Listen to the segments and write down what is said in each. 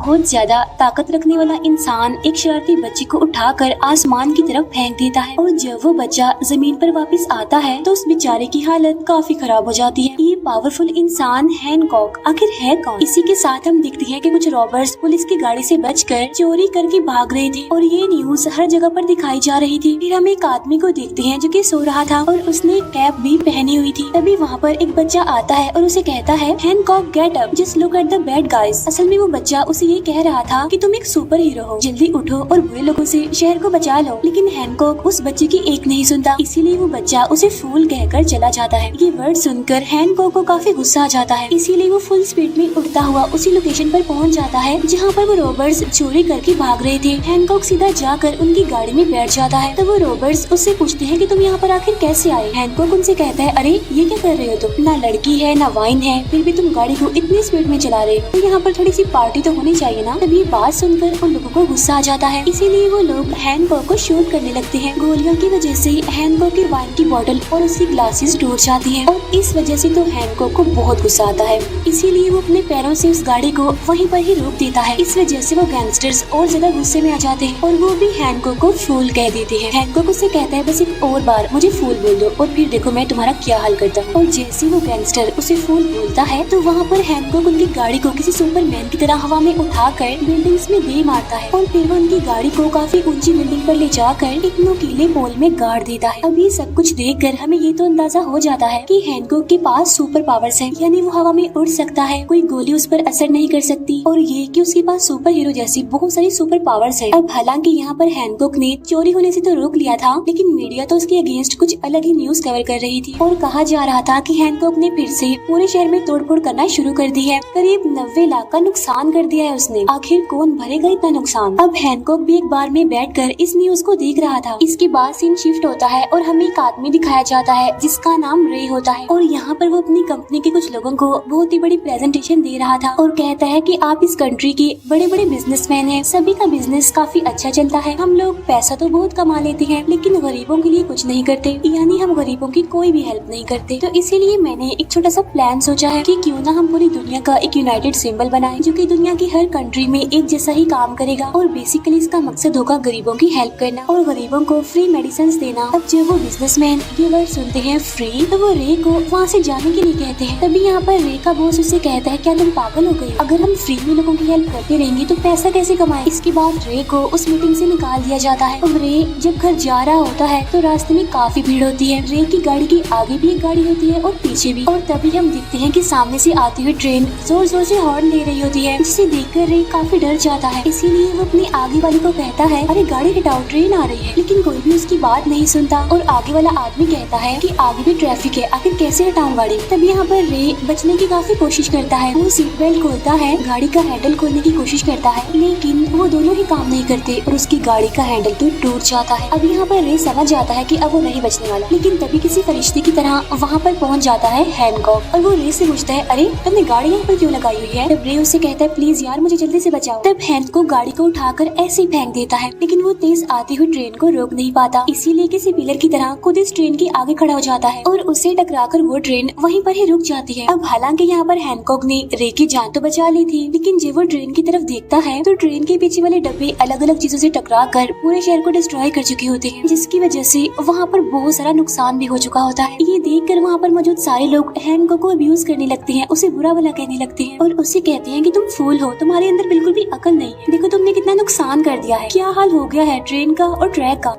बहुत ज्यादा ताकत रखने वाला इंसान एक शरारती बच्चे को उठाकर आसमान की तरफ फेंक देता है और जब वो बच्चा जमीन पर वापस आता है तो उस बेचारे की हालत काफी खराब हो जाती है। ये पावरफुल इंसान हैनकॉक आखिर है कौन? इसी के साथ हम देखते हैं कि कुछ रॉबर्स पुलिस की गाड़ी से बचकर चोरी करके भाग रहे थे और ये न्यूज हर जगह पर दिखाई जा रही थी। फिर हम एक आदमी को देखते हैं जो कि सो रहा था और उसने कैप भी पहनी हुई थी। तभी वहाँ पर एक बच्चा आता है और उसे कहता है Hancock get up, just look at the bad guys. असल में वो बच्चा उसे ये कह रहा था कि तुम एक सुपर हीरो हो, जल्दी उठो और बुरे लोगों से शहर को बचा लो। लेकिन हैनकॉक उस बच्चे की एक नहीं सुनता, इसीलिए वो बच्चा उसे फूल कहकर चला जाता है। ये वर्ड सुनकर हैनकॉक को काफी गुस्सा आ जाता है, इसीलिए वो फुल स्पीड में उड़ता हुआ उसी लोकेशन पर पहुंच जाता है जहां पर वो रॉबर्स चोरी करके भाग रहे थे। हैनकॉक सीधा जाकर उनकी गाड़ी में बैठ जाता है। तो वो रॉबर्स उससे पूछते हैं कि तुम यहाँ पर आखिर कैसे आए। हैनकॉक उनसे कहता है अरे ये क्या कर रहे हो तुम, ना लड़की है ना वाइन है, फिर भी तुम गाड़ी को इतनी स्पीड में चला रहे हो, तो यहाँ पर थोड़ी सी पार्टी तो होनी चाहिए ना। तभी बात सुनकर उन लोगों को गुस्सा आ जाता है, इसीलिए वो लोग हैनकॉक को शूट करने लगते हैं। गोलियों की वजह से हैनकॉक की वाइन की बोतल और उसकी ग्लासेस टूट जाती है और इस वजह से तो हैनकॉक को बहुत गुस्सा आता है, इसीलिए वो अपने पैरों से उस गाड़ी को वहीं पर ही रोक देता है। इस वजह से वो गैंगस्टर्स और ज्यादा गुस्से में आ जाते हैं और वो भी हैनकॉक को फूल कह देते हैं। हैनकॉक उससे कहता है बस एक और बार मुझे फूल बोल दो और फिर देखो मैं तुम्हारा क्या हाल करता हूँ। और जैसे वो गैंगस्टर उसे फूल बोलता है तो वहाँ पर हैनकॉक उनकी गाड़ी को किसी सुपरमैन की तरह हवा में उठाकर बिल्डिंग्स में दे मारता है और फिर वो उनकी गाड़ी को काफी ऊंची बिल्डिंग पर ले जाकर एक नुकीले पोल में गाड़ देता है। अब ये सब कुछ देखकर हमें ये तो अंदाजा हो जाता है कि हैनकॉक के पास सुपर पावर्स हैं, यानी वो हवा में उड़ सकता है, कोई गोली उस पर असर नहीं कर सकती और ये कि उसके पास सुपर हीरो जैसी बहुत सारी सुपर पावर्स है। अब हालांकि यहाँ पर हैनकॉक ने चोरी होने से तो रोक लिया था, लेकिन मीडिया तो उसके अगेंस्ट कुछ अलग ही न्यूज कवर कर रही थी और कहा जा रहा था कि हैनकॉक ने फिर से पूरे शहर में तोड़फोड़ करना शुरू कर दी है। करीब 90 लाख का नुकसान कर दिया है उसने, आखिर कौन भरेगा इतना नुकसान। अब हैनकॉक भी एक बार में बैठकर इस न्यूज को देख रहा था। इसके बाद सीन शिफ्ट होता है और हमें एक आदमी दिखाया जाता है जिसका नाम रे होता है और यहाँ पर वो अपनी कंपनी के कुछ लोगों को बहुत ही बड़ी प्रेजेंटेशन दे रहा था और कहता है कि आप इस कंट्री के बड़े बड़े बिजनेसमैन हैं, सभी का बिजनेस काफी अच्छा चलता है, हम लोग पैसा तो बहुत कमा लेते हैं लेकिन गरीबों के लिए कुछ नहीं करते, यानी हम गरीबों की कोई भी हेल्प नहीं करते। तो इसीलिए मैंने एक छोटा सा प्लान सोचा है कि क्यों ना हम पूरी दुनिया का एक यूनाइटेड सिंबल बनाएं जो कि दुनिया की हर कंट्री में एक जैसा ही काम करेगा और बेसिकली इसका मकसद होगा गरीबों की हेल्प करना और गरीबों को फ्री मेडिसिन देना। अब जब वो बिजनेसमैन ये वर्ड सुनते हैं फ्री, तो वो रे को वहाँ से जाने के लिए कहते हैं। तभी यहाँ पर रे का बॉस उससे कहता है क्या तुम पागल हो गई, अगर हम फ्री में लोगों की हेल्प करते रहेंगे तो पैसा कैसे कमाए। इसके बाद रे को उस मीटिंग से निकाल दिया जाता है। अब रे जब घर जा रहा होता है तो रास्ते में काफी भीड़ होती है, रे की गाड़ी के आगे भी एक गाड़ी होती है और पीछे भी, और तभी हम देखते हैं कि सामने से आती हुई ट्रेन जोर जोर से हॉर्न दे रही होती है, जिसे देखकर रे काफी डर जाता है, इसीलिए वो अपनी आगे वाली को कहता है अरे गाड़ी हटाओ ट्रेन आ रही है, लेकिन कोई भी उसकी बात नहीं सुनता और आगे वाला आदमी कहता है कि आगे भी ट्रैफिक है, आखिर कैसे हटाऊं गाड़ी। तभी यहाँ पर रे बचने की काफी कोशिश करता है, वो सीट बेल्ट खोलता है, गाड़ी का हैंडल खोलने की कोशिश करता है, लेकिन वो दोनों ही काम नहीं करते और उसकी गाड़ी का हैंडल तो टूट जाता है। अब यहाँ पर रे समझ जाता है कि अब वो नहीं बचने वाला, लेकिन तभी किसी फरिश्ते की तरह वहाँ पर पहुँच जाता है हैनकॉक और वो रे से पूछता है अरे तुमने गाड़ी यहाँ पर क्यों लगाई हुई है। तब रे उससे कहता है प्लीज यार मुझे जल्दी से बचाओ। तब हैनकॉक गाड़ी को उठाकर ऐसे ही फेंक देता है, लेकिन वो तेज आती हुई ट्रेन को रोक नहीं पाता, इसीलिए किसी पिलर की तरह खुद इस ट्रेन के आगे खड़ा हो जाता है और उससे टकराकर वो ट्रेन वहीं पर ही रुक जाती है। अब हालांकि यहाँ पर हैनकॉक ने रे की जान तो बचा ली थी, लेकिन जब वो ट्रेन की तरफ देखता है तो ट्रेन के पीछे वाले डब्बे अलग अलग चीजों से टकराकर पूरे शहर को डिस्ट्रॉय कर चुके होते हैं, जिसकी वजह से वहाँ पर बहुत सारा नुकसान भी हो चुका होता है। ये देखकर वहाँ पर मौजूद सारे लोग हैनकॉक को अब्यूज करने लगते हैं, उसे बुरा भला कहने लगते हैं और उससे कहते हैं कि तुम फूल हो, तुम्हारे अंदर बिल्कुल भी अकल नहीं है, देखो तुमने कितना नुकसान कर दिया है, क्या हाल हो गया है ट्रेन का और ट्रैक का।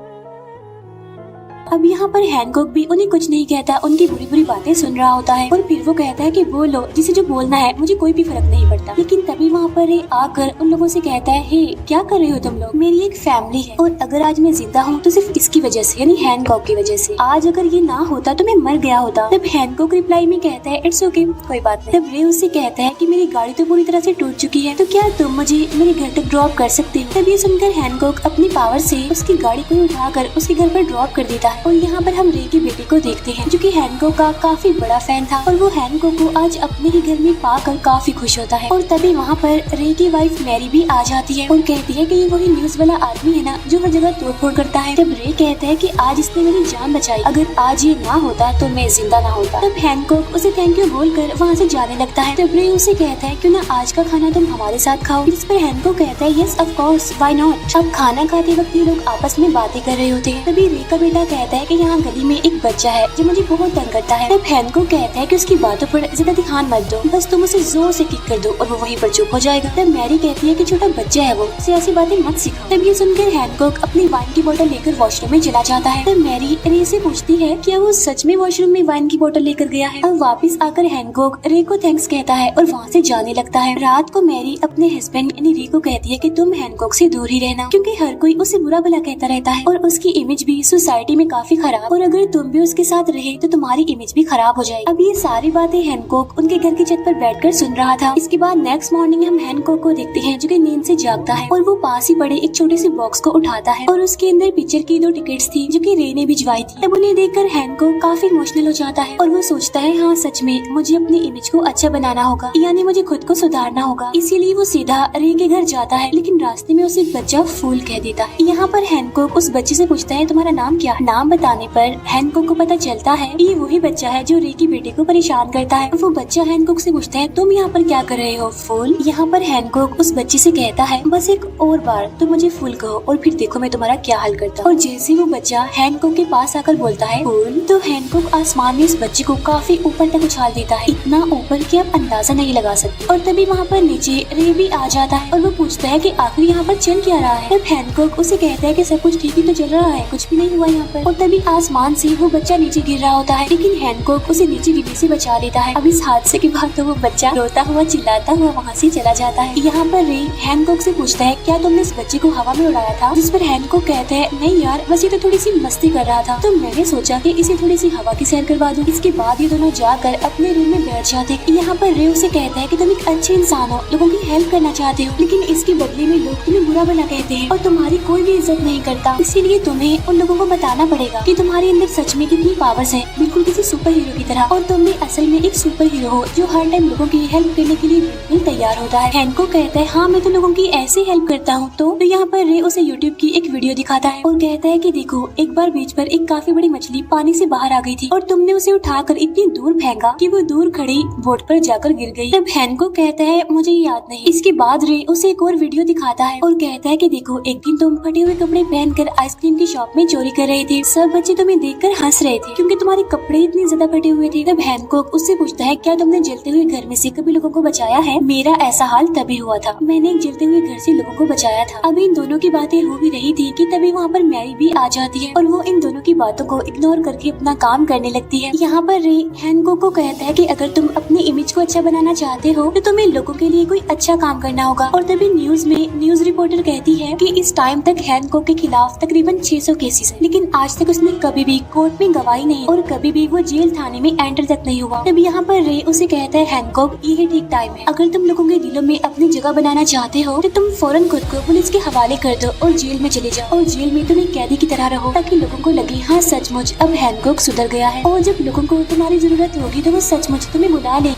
अब यहाँ पर हैनकॉक भी उन्हें कुछ नहीं कहता, उनकी बुरी बुरी बातें सुन रहा होता है और फिर वो कहता है कि बोलो जिसे जो बोलना है, मुझे कोई भी फर्क नहीं पड़ता। लेकिन तभी वहाँ पर आकर उन लोगों से कहता है हे क्या कर रहे हो तुम लोग, मेरी एक फैमिली है और अगर आज मैं जिंदा हूँ तो सिर्फ इसकी वजह से, यानी हैनकॉक की वजह से। आज अगर ये ना होता तो मैं मर गया होता। तब हैनकॉक रिप्लाई में कहता है इट्स ओके, कोई बात नहीं। तब रे उससे कहता है कि मेरी गाड़ी तो पूरी तरह से टूट चुकी है, तो क्या तुम मुझे मेरे घर तक ड्रॉप कर सकते हो। तब ये सुनकर हैनकॉक अपनी पावर से उसकी गाड़ी को उठाकर उसके घर पर ड्रॉप कर देता है है और यहाँ पर हम रे के बेटे को देखते हैं जो कि हैनकॉक का काफी बड़ा फैन था और वो हैनकॉक को आज अपने ही घर में पाकर काफी खुश होता है। और तभी वहाँ पर रे की वाइफ मैरी भी आ जाती है और कहती है कि ये वही न्यूज वाला आदमी है ना जो हर जगह तोड़फोड़ करता है। तब रे कहता है कि आज इसने मेरी जान बचाई, अगर आज ये ना होता तो मैं जिंदा ना होता। तब हैनकॉक उसे थैंक यू बोलकर वहाँ से जाने लगता है। तब रे उसे कहता है क्यों ना आज का खाना तुम हमारे साथ खाओ, जिस पर हैनकॉक कहता है yes of course why not. अब खाना खाते वक्त ये लोग आपस में बातें कर रहे होते हैं। तभी रे का बेटा कहता है कि यहाँ गली में एक बच्चा है जो मुझे बहुत तंग करता है। तब हैनकॉक कहता है कि उसकी बातों पर ज्यादा ध्यान मत दो, बस तुम उसे जोर से किक कर दो और वो वहीं पर चुप हो जाएगा। तब मैरी कहती है कि छोटा बच्चा है वो, उसे ऐसी बातें मत सिखाओ। तब ये सुनकर हैनकॉक अपनी वाइन की बोतल लेकर वॉशरूम में चला जाता है। तब मैरी रे से पूछती है क्या वो सच में वॉशरूम में वाइन की बोतल लेकर गया है। अब वापस आकर हैनकॉक रे को थैंक्स कहता है और वहाँ से जाने लगता है। रात को मैरी अपने हस्बैंड यानी रे को कहती है कि तुम हैनकॉक से दूर ही रहना, क्योंकि हर कोई उसे बुरा भला कहता रहता है और उसकी इमेज भी सोसाइटी में काफी खराब, और अगर तुम भी उसके साथ रहे तो तुम्हारी इमेज भी खराब हो जाएगी। अब ये सारी बातें हैनकॉक उनके घर की छत पर बैठकर सुन रहा था। इसके बाद नेक्स्ट मॉर्निंग हम हैनकॉक को देखते हैं जो कि नींद से जागता है और वो पास ही पड़े एक छोटे से बॉक्स को उठाता है और उसके अंदर पिक्चर की 2 टिकट्स थी जो कि रे ने भिजवाई थी। तब उन्हें देखकर हैनकॉक काफी इमोशनल हो जाता है और वो सोचता है हाँ सच में मुझे अपनी इमेज को अच्छा बनाना होगा, यानी मुझे खुद को सुधारना होगा। इसीलिए वो सीधा रे के घर जाता है, लेकिन रास्ते में उसे एक बच्चा फूल कह देता है। यहाँ पर हैनकॉक उस बच्चे से पूछता है तुम्हारा नाम क्या। नाम बताने पर हैनकॉक को पता चलता है ये वही बच्चा है जो रे की बेटे को परेशान करता है। वो बच्चा हैनकॉक से पूछता है तुम यहाँ पर क्या कर रहे हो फूल। यहाँ पर हैनकॉक उस बच्चे से कहता है बस एक और बार तुम मुझे फूल कहो और फिर देखो मैं तुम्हारा क्या हल करता हूँ। और जैसे वो बच्चा हैनकॉक के पास आकर बोलता है फूल, तो हैनकॉक आसमान में इस बच्चे को काफी ऊपर तक उछाल देता है, इतना ऊपर कि आप अंदाजा नहीं लगा सकते। और तभी वहाँ पर नीचे रे भी आ जाता है और वो पूछता है कि आखिर यहाँ पर चल क्या रहा है। तब हैनकॉक उसे कहता है कि सब कुछ ठीक ही तो चल रहा है, कुछ भी नहीं हुआ यहाँ पर। और तभी आसमान से वो बच्चा नीचे गिर रहा होता है, लेकिन हैनकॉक उसे नीचे गिरने से बचा लेता है। अब इस हादसे के बाद तो वो बच्चा रोता हुआ चिल्लाता हुआ वहाँ से चला जाता है। यहाँ पर रे हैनकॉक से पूछता है क्या तुमने इस बच्चे को हवा में उड़ाया था, जिस पर हैनकॉक कहता है नहीं यार बस ये तो थोड़ी सी मस्ती कर रहा था, तो मैंने सोचा कि इसे थोड़ी सी हवा की सैर करवा दूं। इसके बाद ये दोनों जाकर अपने रूम में बैठ जाते। यहाँ पर रे उसे कहता है कि तुम एक अच्छे इंसान हो, लोगों की हेल्प करना चाहते हो, लेकिन इसके बदले में लोग तुम्हें बुरा भला कहते हैं और तुम्हारी कोई भी इज्जत नहीं करता। इसीलिए तुम्हें उन लोगों को बताना पड़ेगा कि तुम्हारे अंदर सच में कितनी पावर्स है, बिल्कुल किसी सुपर हीरो की तरह, और तुम भी असल में एक सुपर हीरो हो जो हर टाइम लोगों की हेल्प करने के लिए बिल्कुल तैयार होता है। हैनकॉक कहता है हाँ मैं तो लोगों की ऐसे हेल्प करता हूँ। तो यहाँ पर रे उसे यूट्यूब की एक वीडियो दिखाता है और कहता है कि देखो एक बार बीच पर एक काफी बड़ी मछली पानी से बाहर आ गई थी और तुमने उसे उठाकर इतनी दूर फेंका कि वो दूर खड़ी बोट पर जाकर गिर गई। तब हैनकॉक कहता है मुझे याद नहीं। इसके बाद रे उसे एक और वीडियो दिखाता है और कहता है कि देखो एक दिन तुम फटे हुए कपड़े पहनकर आइसक्रीम की शॉप में चोरी कर रहे थे, सब बच्चे तुम्हें देखकर हंस रहे थे क्योंकि तुम्हारे कपड़े इतने ज्यादा फटे हुए थे। तब हैनकॉक उससे पूछता है क्या तुमने जलते हुए घर में से कभी लोगों को बचाया है। मेरा ऐसा हाल तभी हुआ था, मैंने एक जलते हुए घर से लोगों को बचाया था। अभी इन दोनों की बातें हो भी रही थी कि तभी वहाँ पर मैरी भी आ जाती है और वो इन दोनों की बातों को इग्नोर करके अपना काम करने लगती है। यहाँ पर रे हैनकॉक को कहता है कि अगर तुम अपनी इमेज को अच्छा बनाना चाहते हो तो तुम्हें लोगों के लिए कोई अच्छा काम करना होगा। और तभी न्यूज में न्यूज रिपोर्टर कहती है कि इस टाइम तक हैनकॉक के खिलाफ तकरीबन 600 केसेस है, लेकिन आज तक उसने कभी भी कोर्ट में गवाही नहीं और कभी भी वो जेल थाने में एंटर तक नहीं हुआ। तब यहाँ पर रे उसे कहता है हैनकॉक ये ठीक टाइम है, अगर तुम लोगों के दिलों में अपनी जगह बनाना चाहते हो तो तुम फौरन खुद को पुलिस के हवाले कर दो और जेल में चले जाओ और जेल में तुम एक कैदी की तरह रहो ताकि लोगों को लगे हाँ सचमुच अब हैनकॉक सुधर गया है और जब लोगों को तुम्हारी जरूरत होगी तो वो सचमुच तुम्हें बुला ले।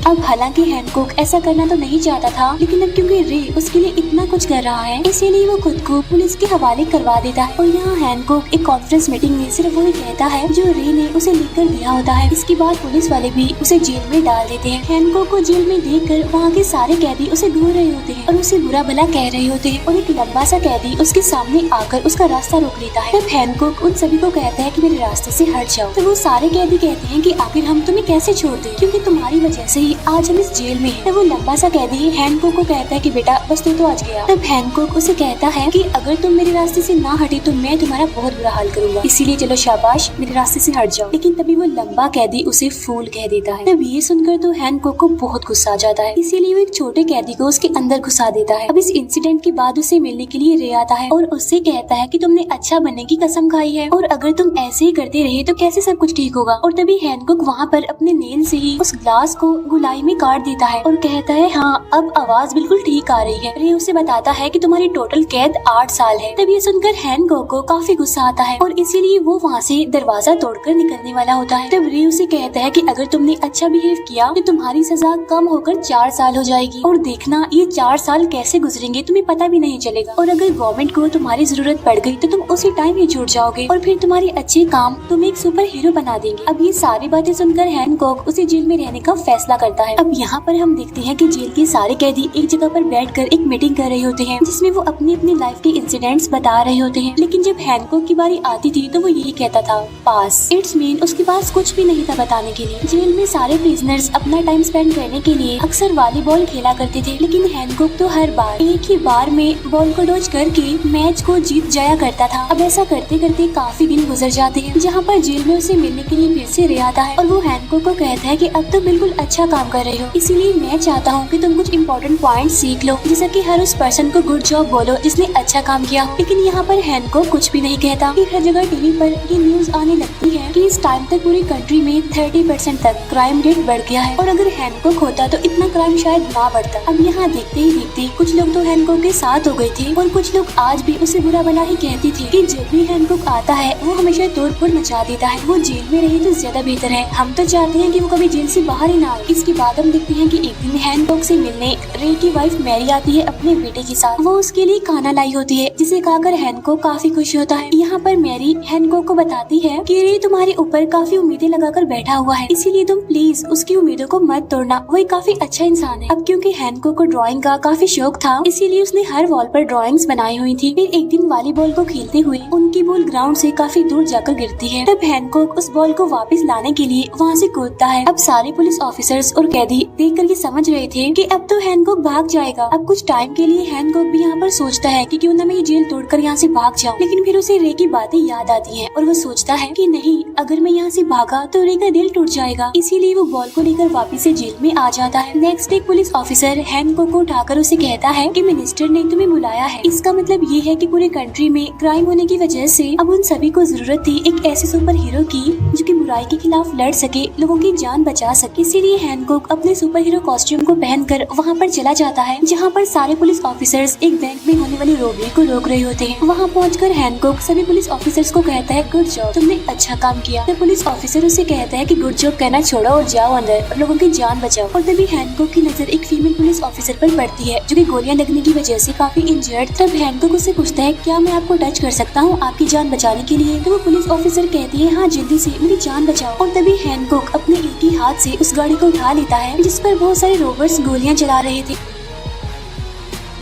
अब हालांकि हैनकॉक ऐसा करना तो नहीं चाहता था, लेकिन अब क्योंकि रे उसके लिए इतना कुछ कर रहा है इसीलिए वो खुद को पुलिस के हवाले करवा देता है। और यहाँ हैनकॉक एक कॉन्फ्रेंस मीटिंग में सिर्फ वही कहता है जो रे ने उसे लिखकर दिया होता है। इसके बाद पुलिस वाले भी उसे जेल में डाल देते हैं। हैनकॉक को जेल में देखकर वहाँ के सारे कैदी उसे घूर रहे होते हैं और उसे बुरा भला कह रहे होते हैं और एक लंबा सा कैदी उसके सामने आकर उसका रास्ता रोक लेता है। तब हैनकॉक उन सभी को कहता है कि मेरे रास्ते से हट जाओ। तो वो सारे कैदी कहते हैं कि आखिर हम तुम्हें कैसे छोड़ दें, क्योंकि तुम्हारी वजह से ही आज हम इस जेल में हैं। वो लंबा सा कैदी हैनकॉक को कहता है कि बेटा बस तू तो आज गया। तब हैनकॉक उसे कहता है कि अगर तुम मेरे रास्ते से ना हटे तो मैं तुम्हारा बहुत बुरा हाल करूंगा, इसीलिए चलो शाबाश मेरे रास्ते से हट जाओ। लेकिन तभी वो लंबा कैदी उसे फूल कह देता है। तब ये सुनकर तो हैनकॉक को बहुत गुस्सा आ जाता है, इसीलिए वो एक छोटे कैदी को उसके अंदर घुसा देता है। अब इस इंसिडेंट के बाद उसे मिलने के लिए रे आता है और उससे कहता है कि तुमने अच्छा बनने की कसम खाई है और अगर तुम ऐसे ही करते रहे तो कैसे सब कुछ ठीक होगा। और तभी हैनकॉक वहाँ पर अपने नेल से ही उस ग्लास को धुलाई में काट देता है और कहता है हाँ अब आवाज बिल्कुल ठीक आ रही है। रे उसे बताता है कि तुम्हारी टोटल कैद 8 साल है। तब ये सुनकर हैनकॉक को काफी गुस्सा आता है और इसीलिए वो वहाँ से दरवाजा तोड़कर निकलने वाला होता है। तब रे उसे कहता है कि अगर तुमने अच्छा बिहेव किया तो तुम्हारी सजा कम होकर 4 साल हो जाएगी और देखना ये 4 साल कैसे गुजरेंगे तुम्हें पता भी नहीं चलेगा, और अगर गवर्नमेंट को तुम्हारी जरूरत पड़ गई तो तुम उसी टाइम ही छूट जाओगे और फिर तुम्हारे अच्छे काम तुम्हें एक सुपर हीरो बना देंगे। अब ये सारी बातें सुनकर हैनकॉक उसे जेल में रहने का फैसला करता है। अब यहाँ पर हम देखते हैं कि जेल के सारे कैदी एक जगह पर बैठकर एक मीटिंग कर रहे होते हैं जिसमें वो अपनी अपनी लाइफ के इंसिडेंट्स बता रहे होते हैं। लेकिन जब हैनकॉक की बारी आती थी तो वो यही कहता था पास। इट्स मीन उसके पास कुछ भी नहीं था बताने के लिए। जेल में सारे प्रिजनर्स अपना टाइम स्पेंड करने के लिए अक्सर वॉलीबॉल खेला करते थे, लेकिन हैनकॉक तो हर बार एक ही बार में बॉल को डॉज करके मैच को जीत जाया करता था। अब ऐसा करते करते काफी दिन गुजर जाते हैं जहाँ पर जेल में उसे मिलने के लिए फिर से रे आता है और वो हैनकॉक को कहता है कि अब तो बिल्कुल अच्छा काम कर रहे हो, इसीलिए मैं चाहता हूँ कि तुम कुछ इम्पोर्टेंट पॉइंट सीख लो, जैसा कि हर उस पर्सन को गुड जॉब बोलो जिसने अच्छा काम किया हो। लेकिन यहाँ पर हैनकॉक कुछ भी नहीं कहता। फिर हर जगह टीवी पर ये न्यूज आने लगती है कि इस टाइम तक पूरी कंट्री में 30% तक क्राइम रेट बढ़ गया है और अगर हैनकॉक होता तो इतना क्राइम शायद ना बढ़ता। अब यहाँ देखते ही देखते कुछ लोग तो हैनकॉक के साथ हो गए थे और कुछ लोग आज भी उसे बुरा भला ही कहते थे कि जब भी हैनकॉक आता है वो हमेशा तोड़-फोड़ मचा देता है, वो जेल में रहे तो ज्यादा बेहतर है, हम तो चाहते हैं कि वो कभी जेल से बाहर ही ना आए। इसके बाद हम देखते हैं कि एक दिन हैनकॉक से मिलने रे की वाइफ मैरी आती है अपने बेटे के साथ। वो उसके लिए खाना लाई होती है जिसे खाकर हैनकॉक काफी खुश होता है। यहाँ पर मैरी हैनकॉक को बताती है कि रे तुम्हारे ऊपर काफी उम्मीदें लगाकर बैठा हुआ है, इसीलिए तुम प्लीज उसकी उम्मीदों को मत तोड़ना, वो एक काफी अच्छा इंसान है। अब क्योंकि हैनकॉक को ड्राइंग का काफी शौक था इसीलिए उसने हर वॉल पर ड्राइंग्स बनाई हुई थी। फिर एक दिन वॉलीबॉल को खेलते हुए उनकी बॉल ग्राउंड से काफी दूर जाकर गिरती है। तब हैनकॉक उस बॉल को वापस लाने के लिए वहाँ से कूदता है। अब सारे पुलिस ऑफिसर्स और कैदी देखकर ये समझ रहे थे कि अब तो हैनकॉक भाग जाएगा। अब कुछ टाइम के लिए हैनकॉक भी यहाँ पर सोचता है कि क्यों न मैं ये जेल तोड़कर यहाँ से भाग जाऊँ, लेकिन फिर उसे रे की बातें याद आती हैं और वो सोचता है कि नहीं, अगर मैं यहाँ से भागा तो रे का दिल टूट जाएगा, इसीलिए वो बॉल को लेकर वापस से जेल में आ जाता है। नेक्स्ट एक पुलिस ऑफिसर हैनकॉक को उठाकर उसे कहता है कि मिनिस्टर ने तुम्हें बुलाया है, इसका मतलब ये है कि पूरे कंट्री में क्राइम होने की वजह से अब उन सभी को जरूरत थी एक ऐसे सुपर हीरो की जो कि बुराई के खिलाफ लड़ सके, लोगों की जान बचा सके। इसीलिए हैनकॉक अपने सुपर हीरो कॉस्ट्यूम को पहनकर वहाँ पर चला जाता है जहाँ पर सारे पुलिस ऑफिसर्स एक बैंक में होने वाली रोबरी को रोक रहे होते हैं। वहाँ पहुँचकर हैनकॉक सभी पुलिस ऑफिसर्स को कहता है गुड जॉब, तुमने अच्छा काम किया। तो पुलिस ऑफिसर उसे कहता है कि गुड जॉब कहना छोड़ो और जाओ अंदर और लोगों की जान बचाओ। और तभी हैनकॉक की नजर एक फीमेल पुलिस ऑफिसर पर पड़ती है जो कि गोलियां लगने की वजह से काफी इंजर्ड। तब हैनकॉक उससे पूछता है क्या मैं आपको टच कर सकता हूँ आपकी जान बचाने के लिए। तो वो पुलिस ऑफिसर कहती है हाँ जल्दी से मेरी जान बचाओ। और तभी हैनकॉक अपने एक ही हाथ से उस गाड़ी को उठा लेता है जिस पर बहुत सारे रोबर्स गोलियां चला रहे थे।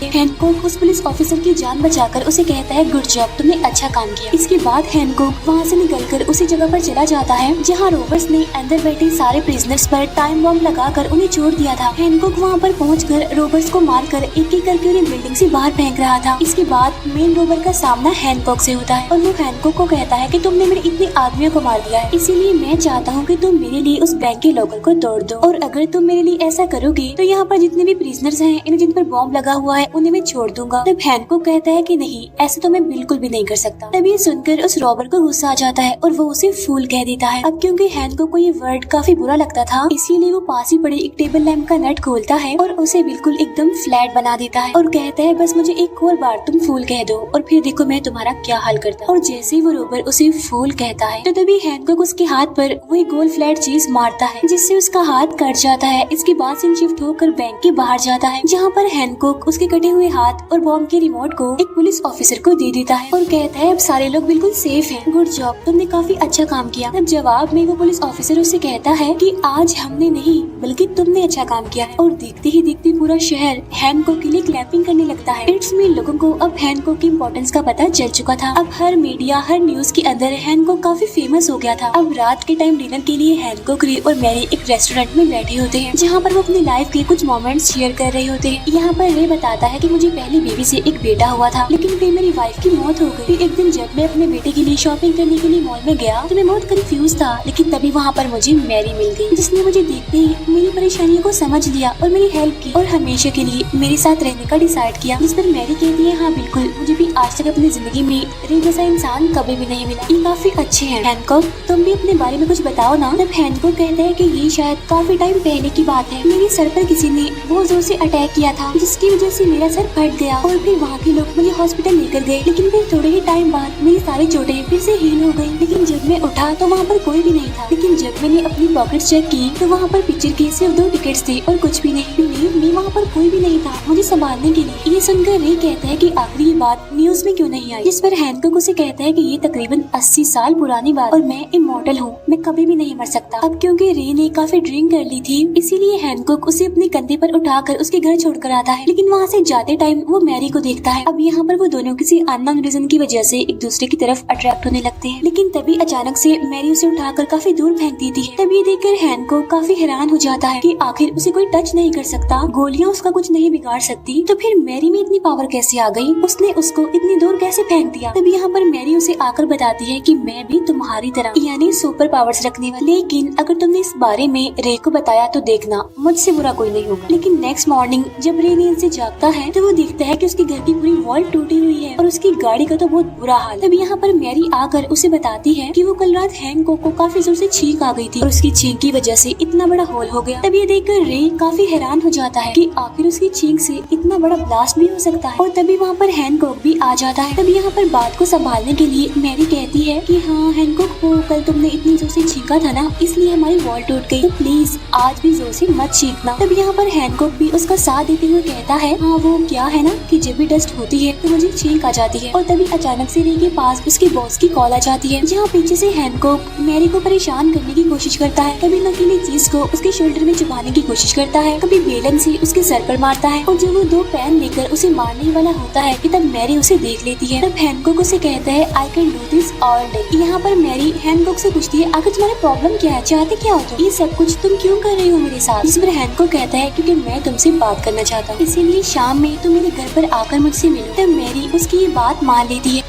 हैनकॉक उस पुलिस ऑफिसर की जान बचाकर उसे कहता है गुड जॉब, तुमने अच्छा काम किया। इसके बाद हैनकॉक वहाँ से निकलकर उसी जगह पर चला जाता है जहाँ रोबर्स ने अंदर बैठे सारे प्रिजनर्स पर टाइम बॉम्ब लगाकर उन्हें छोड़ दिया था। हैनकॉक वहाँ पर पहुंचकर रोबर्स को मारकर एक एक करके उन्हें बिल्डिंग से बाहर फेंक रहा था। इसके बाद मेन रोबर का सामना हैनकॉक से होता है और वो हैनकॉक को कहता है कि तुमने मेरे इतने आदमियों को मार दिया है, इसीलिए मैं चाहता हूँ कि तुम मेरे लिए उस बैंक के लॉकर को तोड़ दो, और अगर तुम मेरे लिए ऐसा करोगे तो यहाँ पर जितने भी प्रिजनर्स हैं इन्हें जिन पर बॉम्ब लगा हुआ है उन्हें मैं छोड़ दूंगा। तब हैनकॉक कहता है कि नहीं, ऐसा तो मैं बिल्कुल भी नहीं कर सकता। तब ये सुनकर उस रॉबर को गुस्सा आ जाता है और वो उसे फूल कह देता है। अब क्योंकि हैनकॉक को ये वर्ड काफी बुरा लगता था इसीलिए वो पास ही पड़े एक टेबल लैंप का नट खोलता है और उसे बिल्कुल एकदम फ्लैट बना देता है और कहता है बस मुझे एक और बार तुम फूल कह दो और फिर देखो मैं तुम्हारा क्या हाल करता। और जैसे ही वो रॉबर उसे फूल कहता है तो तभी हैनकॉक उसके हाथ पर वही गोल फ्लैट चीज मारता है जिससे उसका हाथ कट जाता है। इसके बाद सीन शिफ्ट होकर बैंक के बाहर जाता है जहाँ पर हैनकॉक उसके कटे हुए हाथ और बॉम्ब के रिमोट को एक पुलिस ऑफिसर को दे देता है और कहता है अब सारे लोग बिल्कुल सेफ हैं, गुड जॉब, तुमने काफी अच्छा काम किया। तब जवाब में वो पुलिस ऑफिसर उसे कहता है कि आज हमने नहीं बल्कि तुमने अच्छा काम किया है। और देखते ही देखते पूरा शहर हैनकॉक के लिए क्लैपिंग करने लगता है। इट्स मीन लोगों को अब हैनकॉक की इम्पोर्टेंस का पता चल चुका था। अब हर मीडिया हर न्यूज के अंदर हैनकॉक काफी फेमस हो गया था। अब रात के टाइम डिनर के लिए हैनकॉक, रे और मैरी एक रेस्टोरेंट में बैठे होते हैं जहाँ पर वो अपनी लाइफ के कुछ मोमेंट्स शेयर कर रहे होते हैं। यहाँ पर रे बताता बताता है कि मुझे पहली बेबी से एक बेटा हुआ था, लेकिन फिर मेरी वाइफ की मौत हो गई। फिर एक दिन जब मैं अपने बेटे के लिए शॉपिंग करने के लिए मॉल में गया तो मैं बहुत कंफ्यूज था, लेकिन तभी वहाँ पर मुझे मैरी मिल गई, जिसने मुझे देखते ही मेरी परेशानियों को समझ लिया और मेरी हेल्प की और हमेशा के लिए मेरे साथ रहने का डिसाइड किया। जिस पर मैरी कहती है, हाँ बिल्कुल, मुझे भी आज तक अपनी जिंदगी में रे जैसा इंसान कभी भी नहीं मिला, ये काफी अच्छे हैं। हैनकॉक, तुम भी अपने बारे में कुछ बताओ ना। तब हैनकॉक कहता है कि ये शायद काफी टाइम पहले की बात है, मेरे सर पर किसी ने बहुत जोर से अटैक किया था, जिसकी वजह से मेरा सर फट गया और फिर वहाँ के लोग मुझे हॉस्पिटल लेकर गए, लेकिन फिर थोड़े ही टाइम बाद मेरी सारी चोटें फिर से हील हो गई। लेकिन जब मैं उठा तो वहाँ पर कोई भी नहीं था, लेकिन जब मैंने अपनी पॉकेट चेक की तो वहाँ पर पिक्चर के सिर्फ 2 टिकट्स थे और कुछ भी नहीं। बिलीव मी, वहाँ पर कोई भी नहीं था मुझे संभालने के लिए। ये सुनकर रे कहता है कि आखिर ये बात न्यूज में क्यों नहीं आई, जिस पर हैनकॉक उसे कहता है कि ये तकरीबन 80 साल पुरानी बात और मैं इमॉर्टल हूँ, मैं कभी भी नहीं मर सकता। अब क्योंकि रे ने काफी ड्रिंक कर ली थी, इसीलिए हैनकॉक उसे अपने कंधे पर उठाकर उसके घर छोड़कर आता है, लेकिन वहाँ से जाते टाइम वो मैरी को देखता है। अब यहाँ पर वो दोनों किसी अननोन रीजन की वजह से एक दूसरे की तरफ अट्रैक्ट होने लगते हैं, लेकिन तभी अचानक से मैरी उसे उठाकर काफी दूर फेंक देती है। तब ये देखकर हैनकॉक काफी हैरान हो जाता है कि आखिर उसे कोई टच नहीं कर सकता, गोलियां उसका कुछ नहीं बिगाड़ सकती, तो फिर मैरी में इतनी पावर कैसे आ गई, उसने उसको इतनी दूर कैसे फेंक दिया। तब यहाँ पर मैरी उसे आकर बताती है कि मैं भी तुम्हारी तरह यानी सुपर पावर्स रखने वाली, लेकिन अगर तुमने इस बारे में रे को बताया तो देखना मुझसे बुरा कोई नहीं होगा। लेकिन नेक्स्ट मॉर्निंग जब रे नींद से जागता है तो वो देखता है कि उसके घर की पूरी वॉल टूटी हुई है और उसकी गाड़ी का तो बहुत बुरा हाल। तब यहाँ पर मैरी आकर उसे बताती है कि वो कल रात हैनकॉक को काफी जोर से छींक आ गई थी और उसकी छींक की वजह से इतना बड़ा होल हो गया। तब ये देखकर रे काफी हैरान हो जाता है कि आखिर उसकी छींक से इतना बड़ा ब्लास्ट भी हो सकता है, और तभी वहाँ पर हैनकॉक भी आ जाता है। तब यहाँ पर बात को संभालने के लिए मैरी कहती है कि हाँ हैनकॉक, वो कल तुमने इतनी जोर से छींका था ना, इसलिए हमारी वॉल टूट गई, तो प्लीज आज भी जोर से मत छींकना। तब यहाँ पर हैनकॉक भी उसका साथ देते हुए कहता है, हाँ वो क्या है ना कि जब भी डस्ट होती है तो मुझे छींक आ जाती है। और तभी अचानक से रे के पास उसके बॉस की कॉल आ जाती है, जहाँ पीछे से हैनकॉक मैरी को परेशान करने की कोशिश करता है, कभी नकीली चीज को उसके शोल्डर में छुपाने की कोशिश करता है, कभी बेलन से उसके सर पर मारता है, और जब वो 2 पेन लेकर उसे मारने वाला होता है कि तब मैरी उसे देख लेती है। तब हैनकॉक उसे कहता है, I can do this all day. यहाँ पर मैरी हैनकॉक से पूछती है, आखिर तुम्हारा प्रॉब्लम क्या है, चाहते क्या हो तुम, ये सब कुछ तुम क्यों कर रही हो मेरे साथ। जिस पर हैनकॉक कहता है, क्योंकि मैं तुमसे बात करना चाहता हूँ, इसीलिए शाम में तुम मेरे घर पर आकर मुझसे मिलो। तब मैरी उसकी ये बात मान लेती है।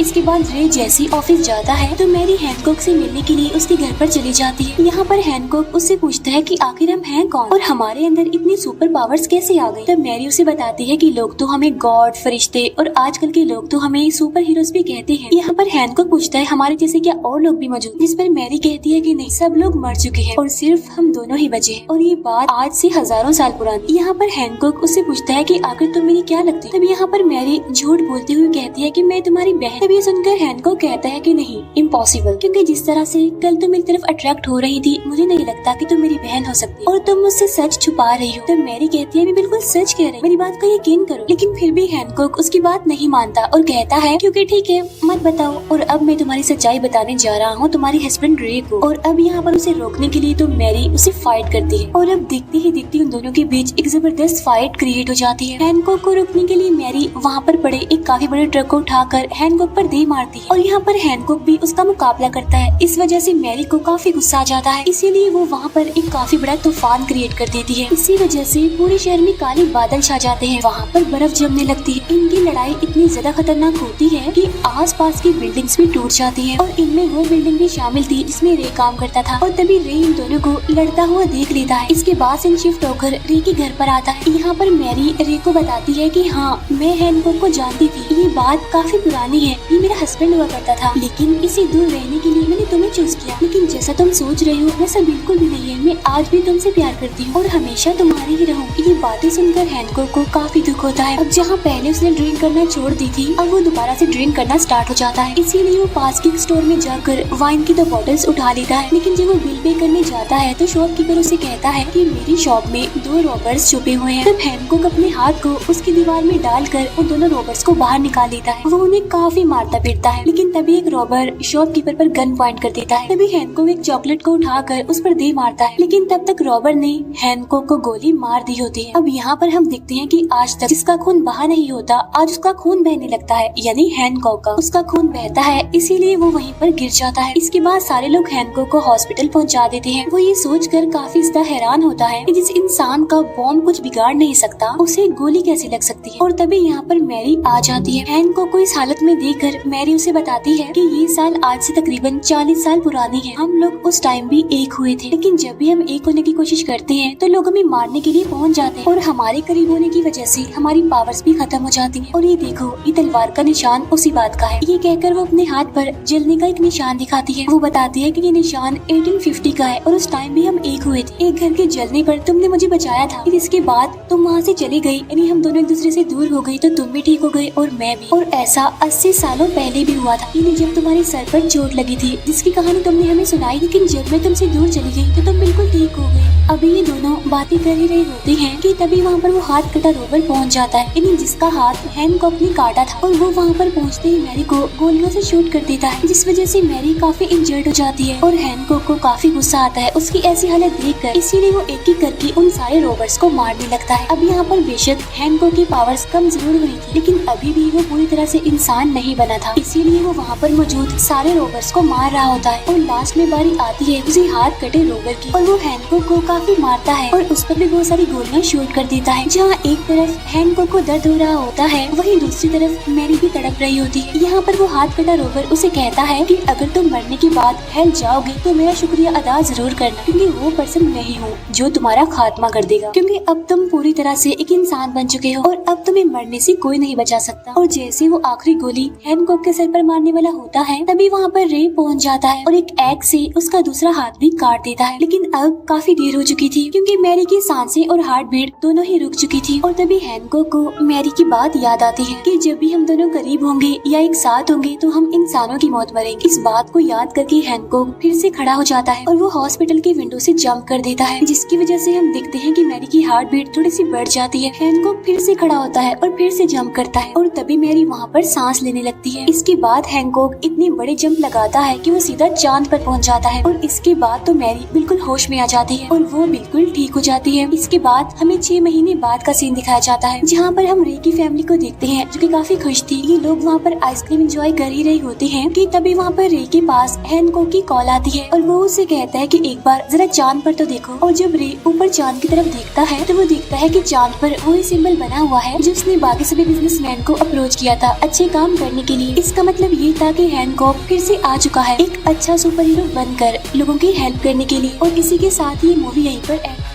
इसके बाद रे जैसी ऑफिस जाता है तो मैरी हैनकॉक से मिलने के लिए उसके घर पर चली जाती है। यहाँ पर हैनकॉक उससे पूछता है कि आखिर हम हैं कौन और हमारे अंदर इतनी सुपर पावर्स कैसे आ गई। तब मैरी उसे बताती है कि लोग तो हमें गॉड, फरिश्ते और आजकल के लोग तो हमें सुपर हीरोज भी कहते हैं। यहाँ पर हैनकॉक पूछता है, हमारे जैसे क्या और लोग भी मौजूद, जिस पर मैरी कहती है कि नहीं, सब लोग मर चुके हैं और सिर्फ हम दोनों ही बचे हैं, और ये बात आज से हजारों साल पुरानी। यहाँ पर हैनकॉक उससे पूछता है कि आखिर तुम मेरी क्या लगती है। तब यहाँ पर मैरी झूठ बोलते हुए कहती है कि मैं तुम्हारी बहन। ये सुनकर हैनकॉक कहता है कि नहीं, इम्पॉसिबल, क्योंकि जिस तरह से कल तुम मेरी तरफ अट्रैक्ट हो रही थी, मुझे नहीं लगता कि तुम मेरी बहन हो सकती और तुम मुझसे सच छुपा रही हो। तो मैरी कहती है, मैं बिल्कुल सच कह रही, मेरी बात का यकीन करो। लेकिन फिर भी हैनकॉक उसकी बात नहीं मानता और कहता है, क्योंकि ठीक है, मत बताओ, और अब मैं तुम्हारी सच्चाई बताने जा रहा हूँ तुम्हारी हस्बैंड रे को। और अब यहाँ पर उसे रोकने के लिए तो मैरी उसे फाइट करती है, और अब देखते ही देखते उन दोनों के बीच एक जबरदस्त फाइट क्रिएट हो जाती है। हैनकॉक को रोकने के लिए मैरी वहाँ पर पड़े एक काफी बड़े ट्रक को उठाकर हैनकॉक पर दे मारती है, और यहाँ पर हैनकॉक भी उसका मुकाबला करता है। इस वजह से मैरी को काफी गुस्सा आ जाता है, इसीलिए वो वहाँ पर एक काफी बड़ा तूफान क्रिएट कर देती है। इसी वजह से पूरे शहर में काले बादल छा जाते हैं, वहाँ पर बर्फ जमने लगती है। इनकी लड़ाई इतनी ज्यादा खतरनाक होती है कि आसपास की बिल्डिंग्स भी टूट जाती हैं, और इनमें वो बिल्डिंग भी शामिल थी जिसमें रे काम करता था। और तभी रे इन दोनों को लड़ता हुआ देख लेता है। इसके बाद से शिफ्ट होकर रे के घर पर आता है। यहाँ पर मैरी रे को बताती है कि हाँ, मैं हैनकॉक को जानती थी, ये बात काफी पुरानी है, ये मेरा हस्बैंड हुआ करता था, लेकिन इसी दूर रहने के लिए मैंने तुम्हें चूज किया। लेकिन जैसा तुम सोच रहे हो वैसा बिल्कुल भी नहीं है, मैं आज भी तुमसे प्यार करती हूँ और हमेशा तुम्हारी ही रहूंगी। ये बातें सुनकर हैनकॉक को काफी दुख होता है। अब जहाँ पहले उसने ड्रिंक करना छोड़ दी थी, अब वो दोबारा से ड्रिंक करना स्टार्ट हो जाता है। इसीलिए वो पास के स्टोर में जाकर वाइन की 2 बॉटल्स उठा लेता है। लेकिन जब वो बिल पे करने जाता है तो शॉपकीपर उसे कहता है कि मेरी शॉप में 2 रॉबर्स छुपे हुए हैं। तब हैनकॉक अपने हाथ को उसकी दीवार में डालकर उन दोनों रॉबर्स को बाहर निकाल लेता है। वो उन्हें काफी मारता पीटता है। लेकिन तभी एक रॉबर शॉपकीपर पर गन पॉइंट कर देता है। तभी हैनकॉक एक चॉकलेट को उठाकर उस पर दे मारता है, लेकिन तब तक रॉबर ने हैनकॉक को गोली मार दी होती है। अब यहाँ पर हम देखते हैं कि आज तक जिसका खून बहा नहीं होता, आज उसका खून बहने लगता है, यानी हैनकॉक का उसका खून बहता है, इसीलिए वो वहीं पर गिर जाता है। इसके बाद सारे लोग हैनकॉक को हॉस्पिटल पहुंचा देते हैं। वो ये सोचकर काफी ज्यादा हैरान होता है कि जिस इंसान का बॉम्ब कुछ बिगाड़ नहीं सकता, उसे गोली कैसे लग सकती है। और तभी यहाँ पर मैरी आ जाती है। हैनकॉक को इस हालत में देखकर मैरी उसे बताती है कि ये साल आज से तकरीबन 40 साल पुरानी है। हम लोग उस टाइम भी एक हुए थे, लेकिन जब भी हम एक होने की कोशिश करते हैं तो लोग हमें मारने के लिए पहुंच जाते हैं, और हमारे करीब होने की वजह से हमारी पावर्स भी खत्म हो जाती हैं। और ये देखो, ये तलवार का निशान उसी बात का है। ये कहकर वो अपने हाथ पर जलने का एक निशान दिखाती है। वो बताती है कि ये निशान 1850 का है, और उस टाइम भी हम एक हुए थे। एक घर के जलने पर तुमने मुझे बचाया था, फिर इसके बाद तुम वहाँ से चली गई, यानी हम दोनों एक दूसरे से दूर हो गए, तो तुम भी ठीक हो गए और मैं भी। और ऐसा 80 सालों पहले भी हुआ था, यानी जब तुम्हारे सर पर चोट लगी थी, जिसकी कहानी तुमने हमें सुनाई। लेकिन जब मैं तुमसे दूर चली गई तो तुम बिल्कुल ठीक हो गए। अभी ये दोनों बातें कर ही रहे होते हैं कि तभी वहाँ पर वो हाथ कटा रॉबर पहुँच जाता है, यानी जिसका हाथ हैनकॉक ने काटा था। और वो वहाँ पर पहुँचते ही मैरी को गोलियों से शूट कर देता है, जिस वजह से मैरी काफी इंजर्ड हो जाती है। और हैनकॉक को काफी गुस्सा आता है उसकी ऐसी हालत देखकर, इसीलिए वो एक एक करके उन सारे रॉबर्स को मारने लगता है। अब यहाँ पर बेशक हैनकॉक की पावर्स कम जरूर हुई थी, लेकिन अभी भी वो पूरी तरह से इंसान नहीं बना था, इसीलिए वो वहाँ पर मौजूद सारे रॉबर्स को मार रहा होता है। और लास्ट में बारी आती है उसी हाथ कटे रॉबर की, और वो हैनकॉक को काफी मारता है और उस पर भी बहुत सारी गोलियां शूट कर देता है। जहाँ एक तरफ हैनकॉक को दर्द हो रहा होता है, वहीं दूसरी तरफ मैरी भी तड़प रही होती है। यहाँ पर वो हाथ कटा रॉबर उसे कहता है कि अगर तुम मरने के बाद हेल जाओगे तो मेरा शुक्रिया अदा जरूर करना, क्योंकि वो पर्सन मैं ही हूँ जो तुम्हारा खात्मा कर देगा, क्योंकि अब तुम पूरी तरह से एक इंसान बन चुके हो और अब तुम्हें मरने से कोई नहीं बचा सकता। और जैसे वो आखिरी गोली हैनकॉक के सर पर मारने वाला होता है, तभी वहाँ पर रे पहुँच जाता है और एक एक्स से उसका दूसरा हाथ भी काट देता है। लेकिन अब काफी देर हो चुकी थी, क्योंकि मैरी की सांसें और हार्ट बीट दोनों ही रुक चुकी थी। और तभी हैनकॉक को मैरी की बात याद आती है कि जब भी हम दोनों करीब होंगे या एक साथ होंगे तो हम इंसानों की मौत मरेंगे। इस बात को याद करके हैनकॉक फिर से खड़ा हो जाता है और वो हॉस्पिटल की विंडो से जंप कर देता है, जिसकी वजह से हम देखते हैं कि मैरी की हार्ट बीट थोड़ी सी बढ़ जाती है। हैनकॉक फिर से खड़ा होता है और फिर से जंप करता है, और तभी मैरी वहाँ पर सांस लेने लगती है। इसके बाद हैनकॉक इतनी बड़े जंप लगाता है कि वो सीधा चांद पर पहुँच जाता है, और इसके बाद तो मैरी बिल्कुल होश में आ जाती है और वो बिल्कुल ठीक हो जाती है। इसके बाद हमें 6 महीने बाद का सीन दिखाया जाता है, जहाँ पर हम रे की फैमिली को देखते हैं जो कि काफी खुश थी। ये लोग वहाँ पर आइसक्रीम एंजॉय कर ही रहे होते हैं कि तभी वहाँ पर रे के पास हैनकॉक की कॉल आती है और वो उसे कहता है कि एक बार जरा चांद पर तो देखो। और जब रे ऊपर चांद की तरफ देखता है तो वो देखता है कि चांद पर वही सिंबल बना हुआ है जो उसने बाकी सभी बिजनेसमैन को अप्रोच किया था अच्छे काम करने के लिए। इसका मतलब ये था कि हैनकॉक फिर से आ चुका है एक अच्छा सुपर हीरो बनकर लोगों की हेल्प करने के लिए। और इसी के साथ ये मूवी यहीं पर एंड